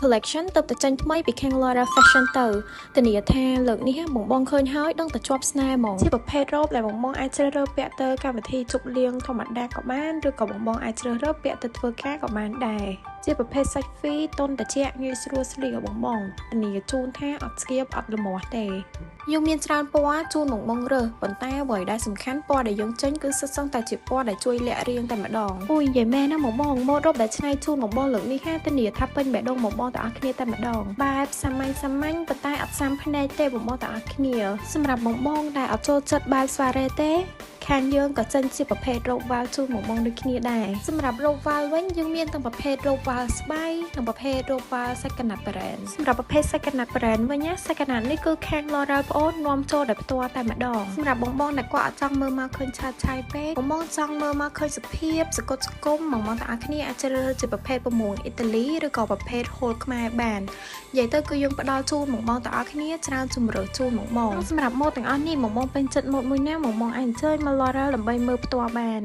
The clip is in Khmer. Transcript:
collection tậpតែចាញ់ថ្មីពីខាង Laura Fashion ទៅធានាថាលើកនេះបងឃើញហើយដឹងតែជាប់ស្នេហ៍ហ្មងជាប្រភេទរ៉ូបដែលបងអាចជ្រើសរើសពាក់ទៅកម្មវិធីជប់លៀងធម្មតាក៏បានឬក៏បងអាចជ្រើសរើសពាក់ទៅធ្វើការក៏បានដែរជាប្រភេទសាច់ហ្វីតុនតាជាងាយស្រួលស្លៀករបស់បងធានាជូនថាអត់ស្គៀបអត់លមាស់ទេយើងមានច្រើនពណ៌ជូនបងរើសប៉ុន្តែអ្វីដែលសំខាន់ពណ៌ដែលយើងចេញគឺសុទ្ធសឹងតែជាពណ៌ដែលជួយលាក់រាងតែម្ដងអូយនិយាយមែនណាបងម៉ូដរ៉ូបដែលឆ្នៃជូនបងលើកនេះហាធានាថាពេញបេះដូងបងទាំងអស់គ្នាតែម្ដងបែបសាមញ្ញប៉ុន្តែអត់សាំភ្នែកទេបងទាំងអស់គ្នាសម្រាប់បងដែលអត់ចូលចិត្តបែបស្វារ៉េទេខាងយើងក៏ចេញជាប្រភេទរ៉ូបវ៉ាល់ជូនបងដូចគ្នាដែរសម្រាប់រ៉ូបវ៉ាល់វិញយើងមានទាំងប្រភេទរ៉ូបវ៉ាល់ស្បៃនិងប្រភេទរ៉ូបវ៉ាល់ second brand សម្រាប់ប្រភេទ second brand វិញណា second នេះគឺខាង Laura ប្អូននាំចូលដោយផ្ទាល់តែម្ដងសម្រាប់បងដែលគាត់អត់ចង់មើលមកឃើញឆាតឆាយពេកបងចង់មើលមកឃើញសភាពសកត់ស្គមបងទាំងអស់គ្នាអាចជ្រើសរើសជាប្រភេទប្រមួងអ៊ីតាលីឬក៏ប្រភេទហូលខ្មែរបាននិយាយទៅគឺយើងផ្ដល់ជូនបងទាំងអស់គ្នាច្រើនជម្រើសជូនបងសម្រាប់ម៉ូដទាំងអស់នេះបងពេញចិត្តម៉ូដមួយណាបងអាចអញ្ជើញមក Laura ដើម្បីមើលផ្ទាល់បាន